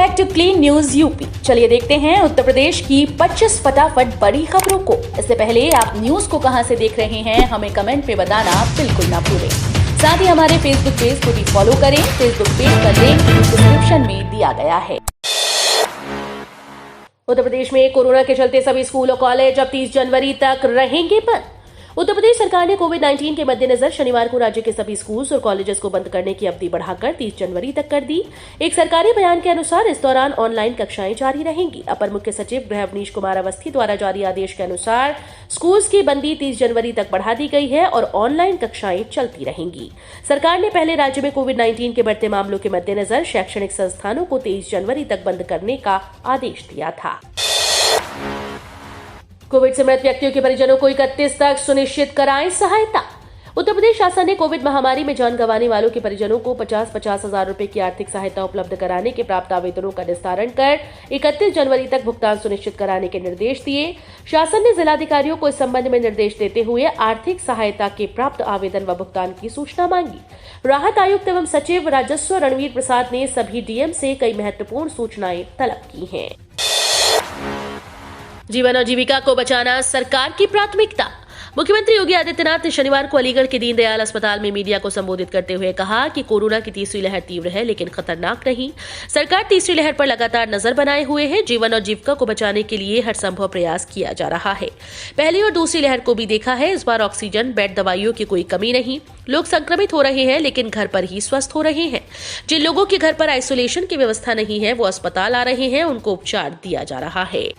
Back to clean news UP. चलिए देखते हैं उत्तर प्रदेश की 25 फटाफट बड़ी खबरों को। इससे पहले आप न्यूज को कहां से देख रहे हैं हमें कमेंट में बताना बिल्कुल ना भूलें। साथ ही हमारे फेसबुक पेज को भी फॉलो करें। फेसबुक पेज का लिंक डिस्क्रिप्शन में दिया गया है। उत्तर प्रदेश में कोरोना के चलते सभी स्कूल और कॉलेज अब 30 जनवरी तक रहेंगे बंद। उत्तर प्रदेश सरकार ने कोविड-19 के मद्देनजर शनिवार को राज्य के सभी स्कूल्स और कॉलेजेस को बंद करने की अवधि बढ़ाकर 30 जनवरी तक कर दी। एक सरकारी बयान के अनुसार इस दौरान ऑनलाइन कक्षाएं जारी रहेंगी। अपर मुख्य सचिव गृह अवनीश कुमार अवस्थी द्वारा जारी आदेश के अनुसार स्कूल्स की बंदी 30 जनवरी तक बढ़ा दी गई है और ऑनलाइन कक्षाएं चलती रहेंगी। सरकार ने पहले राज्य में कोविड-19 के बढ़ते मामलों के मद्देनजर शैक्षणिक संस्थानों को 23 जनवरी तक बंद करने का आदेश दिया था। कोविड से मृत व्यक्तियों के परिजनों को 31 तक सुनिश्चित कराएं सहायता। उत्तर प्रदेश शासन ने कोविड महामारी में जान गंवाने वालों के परिजनों को 50-50 हजार रुपए की आर्थिक सहायता उपलब्ध कराने के प्राप्त आवेदनों का निस्तारण कर 31 जनवरी तक भुगतान सुनिश्चित कराने के निर्देश दिए। शासन ने जिलाधिकारियों को इस संबंध में निर्देश देते हुए आर्थिक सहायता के प्राप्त आवेदन व भुगतान की सूचना मांगी। राहत आयुक्त एवं सचिव राजस्व रणवीर प्रसाद ने सभी डीएम से कई महत्वपूर्ण सूचनाएं तलब की हैं। जीवन और जीविका को बचाना सरकार की प्राथमिकता। मुख्यमंत्री योगी आदित्यनाथ ने शनिवार को अलीगढ़ के दीनदयाल अस्पताल में मीडिया को संबोधित करते हुए कहा कि कोरोना की तीसरी लहर तीव्र है लेकिन खतरनाक नहीं। सरकार तीसरी लहर पर लगातार नजर बनाए हुए है। जीवन और जीविका को बचाने के लिए हर संभव प्रयास किया जा रहा है। पहली और दूसरी लहर को भी देखा है। इस बार ऑक्सीजन, बेड, दवाइयों की कोई कमी नहीं। लोग संक्रमित हो रहे हैं लेकिन घर पर ही स्वस्थ हो रहे हैं। जिन लोगों के घर पर आइसोलेशन की व्यवस्था नहीं है वो अस्पताल आ रहे हैं, उनको उपचार दिया जा रहा है।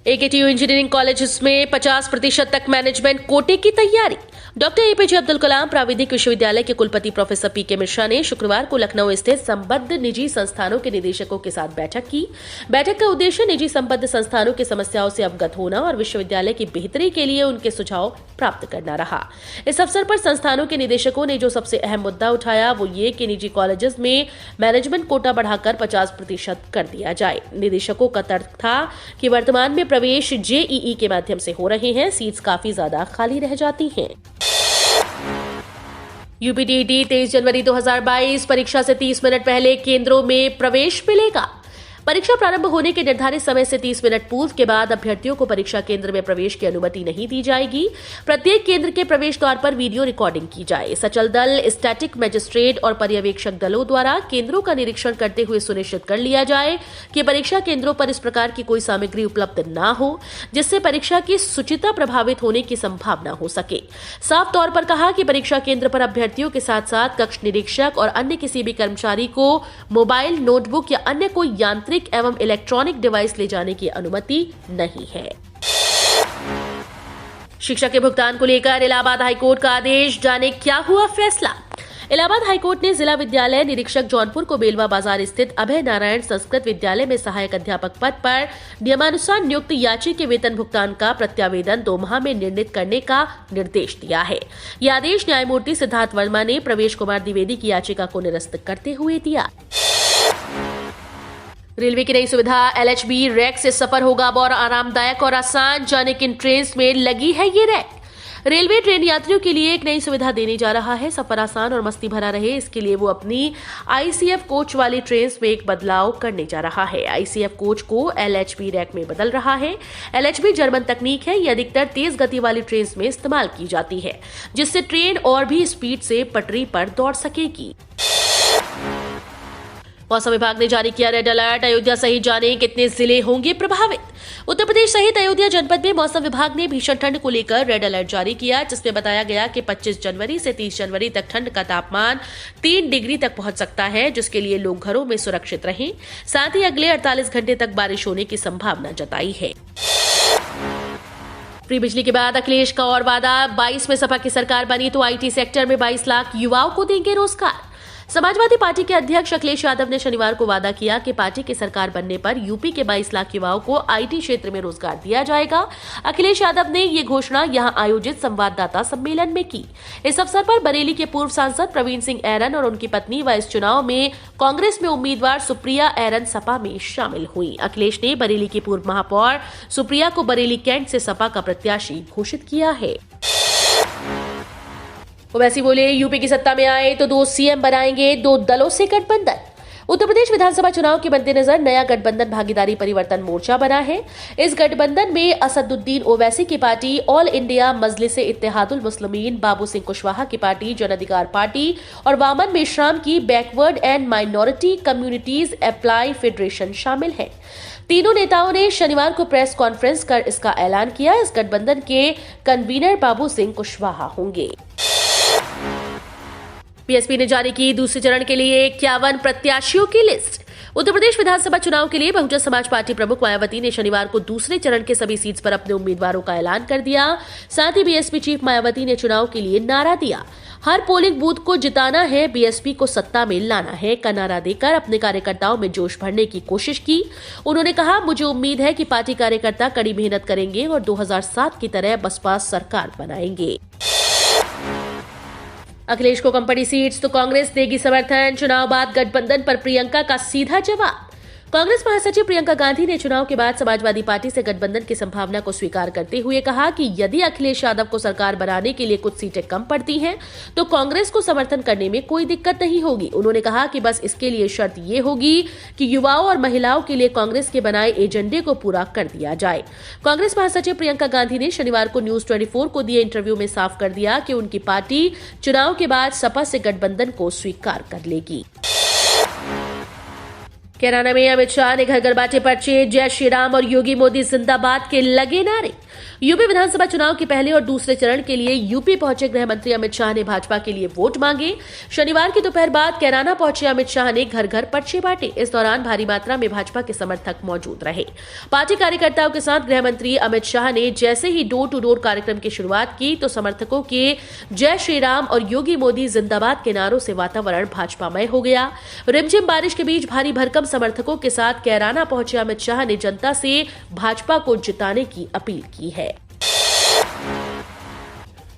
एकेटीयू इंजीनियरिंग कॉलेज में 50% तक मैनेजमेंट कोटे की तैयारी। डॉक्टर एपीजे अब्दुल कलाम प्राविधिक विश्वविद्यालय के कुलपति प्रोफेसर पीके मिश्रा ने शुक्रवार को लखनऊ स्थित संबद्ध निजी संस्थानों के निदेशकों के साथ बैठक की। बैठक का उद्देश्य निजी संबद्ध संस्थानों की समस्याओं से अवगत होना और विश्वविद्यालय की बेहतरी के लिए उनके सुझाव प्राप्त करना रहा। इस अवसर पर संस्थानों के निदेशकों ने जो सबसे अहम मुद्दा उठाया वो ये कि निजी कॉलेजेस में मैनेजमेंट कोटा बढ़ाकर 50% कर दिया जाए। निदेशकों का तर्क था कि वर्तमान में प्रवेश जेईई के माध्यम से हो रहे हैं, सीट्स काफी ज्यादा खाली रह जाती हैं। यूपीटीईटी 23 जनवरी 2022 परीक्षा से 30 मिनट पहले केंद्रों में प्रवेश मिलेगा। परीक्षा प्रारंभ होने के निर्धारित समय से 30 मिनट पूर्व के बाद अभ्यर्थियों को परीक्षा केंद्र में प्रवेश की अनुमति नहीं दी जाएगी। प्रत्येक केंद्र के प्रवेश द्वार पर वीडियो रिकॉर्डिंग की जाए। सचल दल, स्टैटिक मजिस्ट्रेट और पर्यवेक्षक दलों द्वारा केंद्रों का निरीक्षण करते हुए सुनिश्चित कर लिया जाए कि परीक्षा केंद्रों पर इस प्रकार की कोई सामग्री उपलब्ध न हो जिससे परीक्षा की शुचिता प्रभावित होने की संभावना हो सके। साफ तौर पर कहा कि परीक्षा केंद्र पर अभ्यर्थियों के साथ साथ कक्ष निरीक्षक और अन्य किसी भी कर्मचारी को मोबाइल, नोटबुक या अन्य कोई यांत्रिक एवं इलेक्ट्रॉनिक डिवाइस ले जाने की अनुमति नहीं है। शिक्षा के भुगतान को लेकर इलाहाबाद हाईकोर्ट का आदेश, जाने क्या हुआ फैसला। इलाहाबाद हाईकोर्ट ने जिला विद्यालय निरीक्षक जौनपुर को बेलवा बाजार स्थित अभय नारायण संस्कृत विद्यालय में सहायक अध्यापक पद पर नियमानुसार नियुक्त याची के वेतन भुगतान का प्रत्यावेदन 2 माह में निर्णित करने का निर्देश दिया है। यह आदेश न्यायमूर्ति सिद्धार्थ वर्मा ने प्रवेश कुमार द्विवेदी की याचिका को निरस्त करते हुए दिया। रेलवे की नई सुविधा एलएचबी रैक से सफर होगा अब और आरामदायक और आसान। जाने किन ट्रेन में लगी है ये रैक। रेलवे ट्रेन यात्रियों के लिए एक नई सुविधा देने जा रहा है। सफर आसान और मस्ती भरा रहे, इसके लिए वो अपनी आईसीएफ कोच वाली ट्रेन में एक बदलाव करने जा रहा है। आईसीएफ कोच को एलएचबी रैक में बदल रहा है। एलएचबी जर्मन तकनीक है। ये अधिकतर तेज गति वाली ट्रेन में इस्तेमाल की जाती है जिससे ट्रेन और भी स्पीड से पटरी पर दौड़ सकेगी। मौसम विभाग ने जारी किया रेड अलर्ट। अयोध्या सहित जाने कितने जिले होंगे प्रभावित। उत्तर प्रदेश सहित अयोध्या जनपद में मौसम विभाग ने भीषण ठंड को लेकर रेड अलर्ट जारी किया, जिसमें बताया गया कि 25 जनवरी से 30 जनवरी तक ठंड का तापमान 3 डिग्री तक पहुंच सकता है, जिसके लिए लोग घरों में सुरक्षित रहें। साथ ही अगले 48 घंटे तक बारिश होने की संभावना जताई है। फ्री बिजली के बाद अखिलेश का और वादा, 22 में सपा की सरकार बनी तो आईटी सेक्टर में 22 लाख युवाओं को देंगे रोजगार। समाजवादी पार्टी के अध्यक्ष अखिलेश यादव ने शनिवार को वादा किया कि पार्टी की सरकार बनने पर यूपी के 22 लाख युवाओं को आईटी क्षेत्र में रोजगार दिया जाएगा। अखिलेश यादव ने ये घोषणा यहां आयोजित संवाददाता सम्मेलन में की। इस अवसर पर बरेली के पूर्व सांसद प्रवीण सिंह ऐरन और उनकी पत्नी व इस चुनाव में कांग्रेस में उम्मीदवार सुप्रिया ऐरन सपा में शामिल हुई। अखिलेश ने बरेली की पूर्व महापौर सुप्रिया को बरेली कैंट से सपा का प्रत्याशी घोषित किया है। ओवैसी बोले, यूपी की सत्ता में आए तो 2 सीएम बनाएंगे, 2 दलों से गठबंधन। उत्तर प्रदेश विधानसभा चुनाव के मद्देनजर नया गठबंधन भागीदारी परिवर्तन मोर्चा बना है। इस गठबंधन में असदुद्दीन ओवैसी की पार्टी, ऑल इंडिया मजलिस इत्तेहादुल मुस्लिमीन, बाबू सिंह कुशवाहा की पार्टी, जन अधिकार पार्टी और वामन मेश्राम की backward and minority communities apply federation शामिल है। तीनों नेताओं ने शनिवार को प्रेस कॉन्फ्रेंस कर इसका ऐलान किया। इस गठबंधन के कन्वीनर बाबू सिंह कुशवाहा होंगे। बीएसपी ने जारी की दूसरे चरण के लिए 51 प्रत्याशियों की लिस्ट। उत्तर प्रदेश विधानसभा चुनाव के लिए बहुजन समाज पार्टी प्रमुख मायावती ने शनिवार को दूसरे चरण के सभी सीट्स पर अपने उम्मीदवारों का ऐलान कर दिया। साथ ही बीएसपी चीफ मायावती ने चुनाव के लिए नारा दिया, हर पोलिंग बूथ को जिताना है, बीएसपी को सत्ता में लाना है का नारा देकर अपने कार्यकर्ताओं में जोश भरने की कोशिश की। उन्होंने कहा, मुझे उम्मीद है कि पार्टी कार्यकर्ता कड़ी मेहनत करेंगे और 2007 की तरह बसपा सरकार बनाएंगे। अखिलेश को कम पड़ी सीट्स तो कांग्रेस देगी समर्थन, चुनाव बाद गठबंधन पर प्रियंका का सीधा जवाब। कांग्रेस महासचिव प्रियंका गांधी ने चुनाव के बाद समाजवादी पार्टी से गठबंधन की संभावना को स्वीकार करते हुए कहा कि यदि अखिलेश यादव को सरकार बनाने के लिए कुछ सीटें कम पड़ती हैं तो कांग्रेस को समर्थन करने में कोई दिक्कत नहीं होगी। उन्होंने कहा कि बस इसके लिए शर्त ये होगी कि युवाओं और महिलाओं के लिए कांग्रेस के बनाए एजेंडे को पूरा कर दिया जाए। कांग्रेस महासचिव प्रियंका गांधी ने शनिवार को न्यूज 24 को दिए इंटरव्यू में साफ कर दिया कि उनकी पार्टी चुनाव के बाद सपा से गठबंधन को स्वीकार कर लेगी। कैराना में अमित शाह ने घर घर बांटे पर्चे, जय श्री राम और योगी मोदी जिंदाबाद के लगे नारे। यूपी विधानसभा चुनाव के पहले और दूसरे चरण के लिए यूपी पहुंचे गृह मंत्री अमित शाह ने भाजपा के लिए वोट मांगे। शनिवार की दोपहर बाद कैराना पहुंचे अमित शाह ने घर घर पर्चे बांटे। इस दौरान भारी मात्रा में भाजपा के समर्थक मौजूद रहे। पार्टी कार्यकर्ताओं के साथ गृह मंत्री अमित शाह ने जैसे ही डोर टू डोर कार्यक्रम की शुरुआत की तो समर्थकों के जय श्री राम और योगी मोदी जिंदाबाद के नारों से वातावरण भाजपामय हो गया। रिमझिम बारिश के बीच भारी भरकम समर्थकों के साथ कैराना पहुंचे अमित शाह ने जनता से भाजपा को जिताने की अपील की है।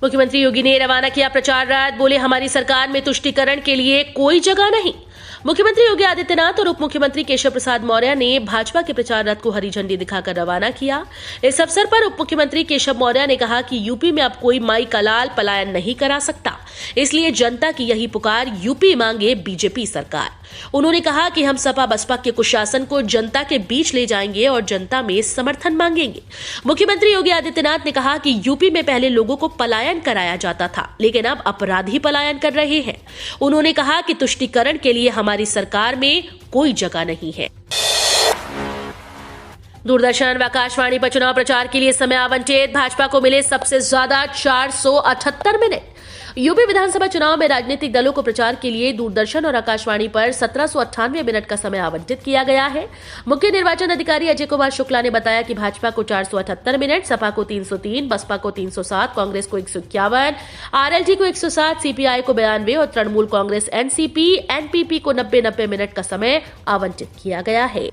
मुख्यमंत्री योगी ने रवाना किया प्रचार रथ, बोले हमारी सरकार में तुष्टीकरण के लिए कोई जगह नहीं। मुख्यमंत्री योगी आदित्यनाथ और उप मुख्यमंत्री केशव प्रसाद मौर्य ने भाजपा के प्रचार रथ को हरी झंडी दिखाकर रवाना किया। इस अवसर पर उप मुख्यमंत्री केशव मौर्य ने कहा कि यूपी में अब कोई माई का लाल पलायन नहीं करा सकता, इसलिए जनता की यही पुकार, यूपी मांगे बीजेपी सरकार। उन्होंने कहा कि हम सपा बसपा के कुशासन को जनता के बीच ले जाएंगे और जनता में समर्थन मांगेंगे। मुख्यमंत्री योगी आदित्यनाथ ने कहा कि यूपी में पहले लोगों को पलायन कराया जाता था, लेकिन अब अपराधी पलायन कर रहे हैं। उन्होंने कहा कि तुष्टीकरण के लिए हमारी सरकार में कोई जगह नहीं है। दूरदर्शन व आकाशवाणी पर चुनाव प्रचार के लिए समय आवंटित, भाजपा को मिले सबसे ज्यादा 478 मिनट। यूपी विधानसभा चुनाव में राजनीतिक दलों को प्रचार के लिए दूरदर्शन और आकाशवाणी पर 1798 मिनट का समय आवंटित किया गया है। मुख्य निर्वाचन अधिकारी अजय कुमार शुक्ला ने बताया कि भाजपा को 478 मिनट, सपा को 303, बसपा को 307, कांग्रेस को 151, आरएलडी को 107, सीपीआई को 92 और तृणमूल कांग्रेस एनसीपी एनपीपी को 90 मिनट का समय आवंटित किया गया है।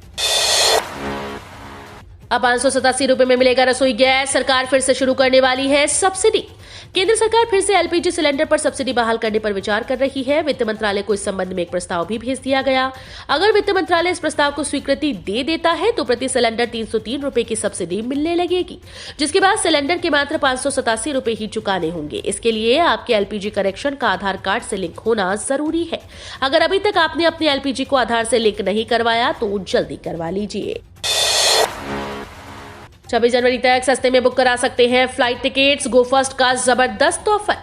अब 587 रुपए में मिलेगा रसोई गैस, सरकार फिर से शुरू करने वाली है सब्सिडी। केंद्र सरकार फिर से एलपीजी सिलेंडर पर सब्सिडी बहाल करने पर विचार कर रही है। वित्त मंत्रालय को इस संबंध में एक प्रस्ताव भी भेज दिया गया। अगर वित्त मंत्रालय इस प्रस्ताव को स्वीकृति दे देता है तो प्रति सिलेंडर 303 रुपए की सब्सिडी मिलने लगेगी, जिसके बाद सिलेंडर के मात्र 587 रुपए ही चुकाने होंगे। इसके लिए आपके एलपीजी कनेक्शन का आधार कार्ड से लिंक होना जरूरी है। अगर अभी तक आपने अपने एलपीजी को आधार से लिंक नहीं करवाया तो जल्दी करवा लीजिए। 26 जनवरी तक सस्ते में बुक करा सकते हैं फ्लाइट टिकट्स, गो फर्स्ट का जबरदस्त ऑफर।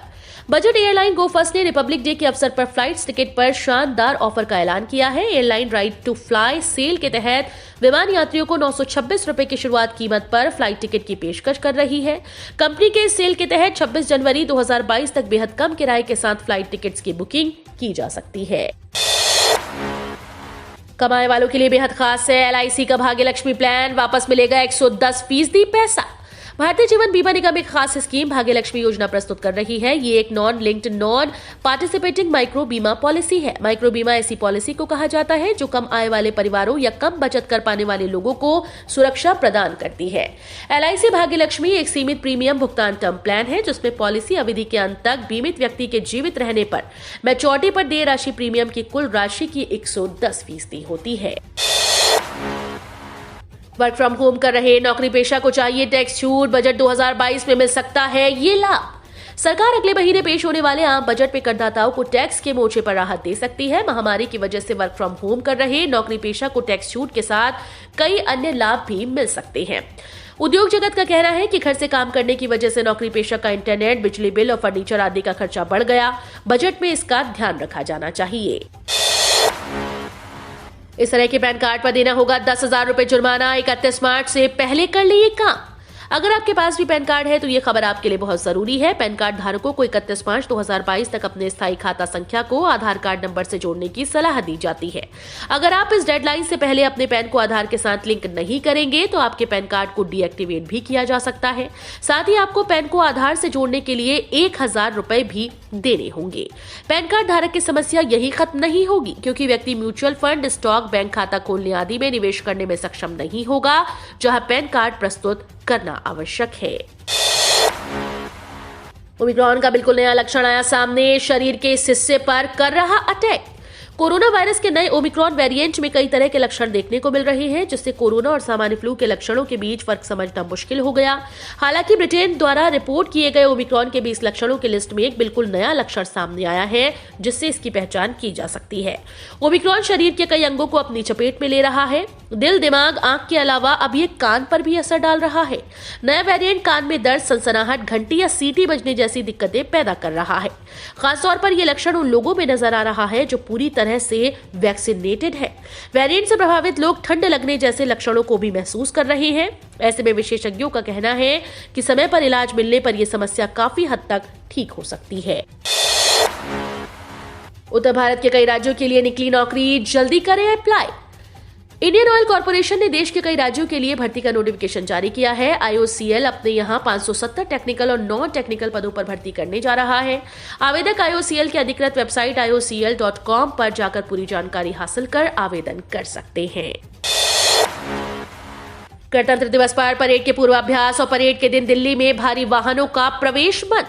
बजट एयरलाइन गो फर्स्ट ने रिपब्लिक डे के अवसर पर फ्लाइट्स टिकट पर शानदार ऑफर का ऐलान किया है। Airline right to fly sale के तहत विमान यात्रियों को 926 रुपए की शुरुआत कीमत पर फ्लाइट टिकट की पेशकश कर रही है। कंपनी के इस सेल के तहत 26 जनवरी 2022 तक बेहद कम किराए के साथ फ्लाइट टिकट्स की बुकिंग की जा सकती है। कमाए वालों के लिए बेहद खास है एलआईसी का भाग्यलक्ष्मी प्लान, वापस मिलेगा 110% पैसा। भारतीय जीवन बीमा निगम एक खास स्कीम भाग्यलक्ष्मी योजना प्रस्तुत कर रही है। ये एक non linked non participating micro बीमा पॉलिसी है। माइक्रो बीमा ऐसी पॉलिसी को कहा जाता है जो कम आय वाले परिवारों या कम बचत कर पाने वाले लोगों को सुरक्षा प्रदान करती है। एलआईसी भाग्यलक्ष्मी एक सीमित प्रीमियम भुगतान टर्म प्लान है जिसमें पॉलिसी अवधि के अंत तक बीमित व्यक्ति के जीवित रहने पर मैच्योरिटी पर देय राशि प्रीमियम की कुल राशि की 110% होती है। वर्क फ्रॉम होम कर रहे नौकरी पेशा को चाहिए टैक्स छूट, बजट 2022 में मिल सकता है ये लाभ। सरकार अगले महीने पेश होने वाले आम बजट में करदाताओं को टैक्स के मोर्चे पर राहत दे सकती है। महामारी की वजह से वर्क फ्रॉम होम कर रहे नौकरी पेशा को टैक्स छूट के साथ कई अन्य लाभ भी मिल सकते हैं। उद्योग जगत का कहना है कि घर से काम करने की वजह से नौकरी पेशा का इंटरनेट, बिजली बिल और फर्नीचर आदि का खर्चा बढ़ गया। बजट में इसका ध्यान रखा जाना चाहिए। इस तरह के पैन कार्ड पर देना होगा 10,000 रुपए जुर्माना। 31 मार्च से पहले कर लिए काम। अगर आपके पास भी पैन कार्ड है तो ये खबर आपके लिए बहुत जरूरी है। पैन कार्ड धारकों को 31 मार्च 2022 तक अपने स्थायी खाता संख्या को आधार कार्ड नंबर से जोड़ने की सलाह दी जाती है। अगर आप इस डेडलाइन से पहले अपने पैन को आधार के साथ लिंक नहीं करेंगे तो आपके पैन कार्ड को डीएक्टिवेट भी किया जा सकता है। साथ ही आपको पैन को आधार से जोड़ने के लिए 1,000 रुपए भी देने होंगे। पैन कार्ड धारक की समस्या यही खत्म नहीं होगी, क्योंकि व्यक्ति म्यूचुअल फंड, स्टॉक, बैंक खाता खोलने आदि में निवेश करने में सक्षम नहीं होगा, जहां पैन कार्ड प्रस्तुत करना आवश्यक है। ओमिक्रॉन का बिल्कुल नया लक्षण आया सामने। शरीर के इस हिस्से पर कर रहा अटैक। कोरोना वायरस के नए ओमिक्रॉन वेरिएंट में कई तरह के लक्षण देखने को मिल रहे हैं, जिससे कोरोना और सामान्य फ्लू के लक्षणों के बीच फर्क समझना मुश्किल हो गया। हालांकि ब्रिटेन द्वारा रिपोर्ट किए गए ओमिक्रॉन के 20 लक्षणों की लिस्ट में एक बिल्कुल नया लक्षण सामने आया है, जिससे इसकी पहचान की जा सकती है। ओमिक्रॉन शरीर के कई अंगों को अपनी चपेट में ले रहा है। दिल, दिमाग, आंख के अलावा अब ये कान पर भी असर डाल रहा है। नया वेरिएंट कान में दर्द, सनसनाहट, घंटी या सीटी बजने जैसी दिक्कतें पैदा कर रहा है। खासतौर पर यह लक्षण उन लोगों में नजर आ रहा है जो पूरी तरह से वैक्सीनेटेड है। वेरिएंट से प्रभावित लोग ठंड लगने जैसे लक्षणों को भी महसूस कर रहे हैं। ऐसे में विशेषज्ञों का कहना है कि समय पर इलाज मिलने पर यह समस्या काफी हद तक ठीक हो सकती है। उत्तर भारत के कई राज्यों के लिए निकली नौकरी, जल्दी करें अप्लाई। इंडियन ऑयल कॉर्पोरेशन ने देश के कई राज्यों के लिए भर्ती का नोटिफिकेशन जारी किया है। IOCL अपने यहां 570 टेक्निकल और नॉन टेक्निकल पदों पर भर्ती करने जा रहा है। आवेदक IOCL की अधिकृत वेबसाइट iocl.com पर जाकर पूरी जानकारी हासिल कर आवेदन कर सकते हैं। गणतंत्र दिवस पर परेड के पूर्वाभ्यास और परेड के दिन दिल्ली में भारी वाहनों का प्रवेश बंद।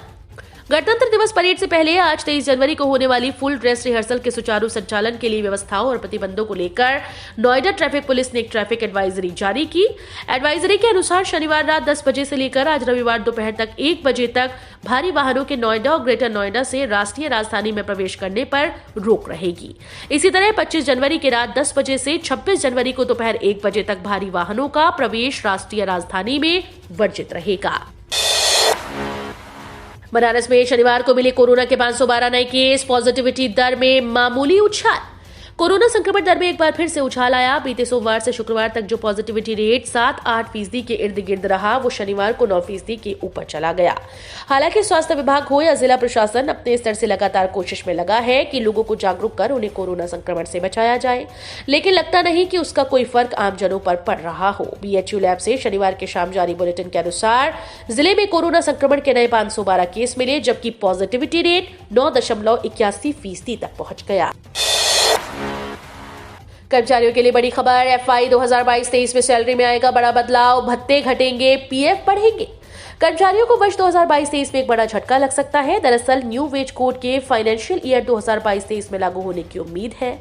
गणतंत्र दिवस परेड से पहले आज 23 जनवरी को होने वाली फुल ड्रेस रिहर्सल के सुचारू संचालन के लिए व्यवस्थाओं और प्रतिबंधों को लेकर नोएडा ट्रैफिक पुलिस ने एक ट्रैफिक एडवाइजरी जारी की। एडवाइजरी के अनुसार शनिवार रात 10 बजे से लेकर आज रविवार दोपहर तक 1 बजे तक भारी वाहनों के नोएडा और ग्रेटर नोएडा से राष्ट्रीय राजधानी में प्रवेश करने पर रोक रहेगी। इसी तरह 25 जनवरी की रात 10 बजे से 26 जनवरी को दोपहर 1 बजे तक भारी वाहनों का प्रवेश राष्ट्रीय राजधानी में वर्जित रहेगा। बनारस में शनिवार को मिले कोरोना के 512 नए केस। पॉजिटिविटी दर में मामूली उछाल। कोरोना संक्रमण दर में एक बार फिर से उछाल आया। बीते सोमवार से शुक्रवार तक जो पॉजिटिविटी रेट 7-8% के इर्द गिर्द रहा, वो शनिवार को 9% के ऊपर चला गया। हालांकि स्वास्थ्य विभाग हो या जिला प्रशासन अपने स्तर से लगातार कोशिश में लगा है कि लोगों को जागरूक कर उन्हें कोरोना संक्रमण से बचाया जाए, लेकिन लगता नहीं कि उसका कोई फर्क आमजनों पर पड़ रहा हो। BHU लैब से शनिवार के शाम जारी बुलेटिन के अनुसार जिले में कोरोना संक्रमण के नए 512 केस मिले, जबकि पॉजिटिविटी रेट 9.81% तक पहुंच गया। कर्मचारियों के लिए बड़ी खबर। FY 2022-23 में सैलरी में आएगा बड़ा बदलाव। भत्ते घटेंगे, PF बढ़ेंगे। कर्मचारियों को वर्ष 2022-23 में एक बड़ा झटका लग सकता है। दरअसल न्यू वेज कोड के फाइनेंशियल ईयर 2022-23 में लागू होने की उम्मीद है।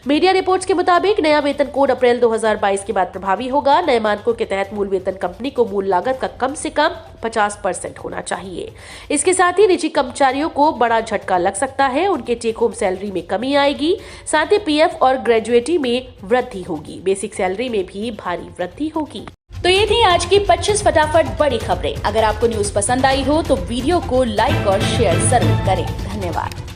मीडिया रिपोर्ट्स के मुताबिक नया वेतन कोड अप्रैल 2022 के बाद प्रभावी होगा। नए मानकों के तहत मूल वेतन कंपनी को मूल लागत का कम से कम 50% होना चाहिए। इसके साथ ही निजी कर्मचारियों को बड़ा झटका लग सकता है। उनके टेक होम सैलरी में कमी आएगी। साथ ही PF और ग्रेजुएटी में वृद्धि होगी। बेसिक सैलरी में भी भारी वृद्धि होगी। तो ये थी आज की 25 फटाफट बड़ी खबरें। अगर आपको न्यूज पसंद आई हो तो वीडियो को लाइक और शेयर जरूर करें। धन्यवाद।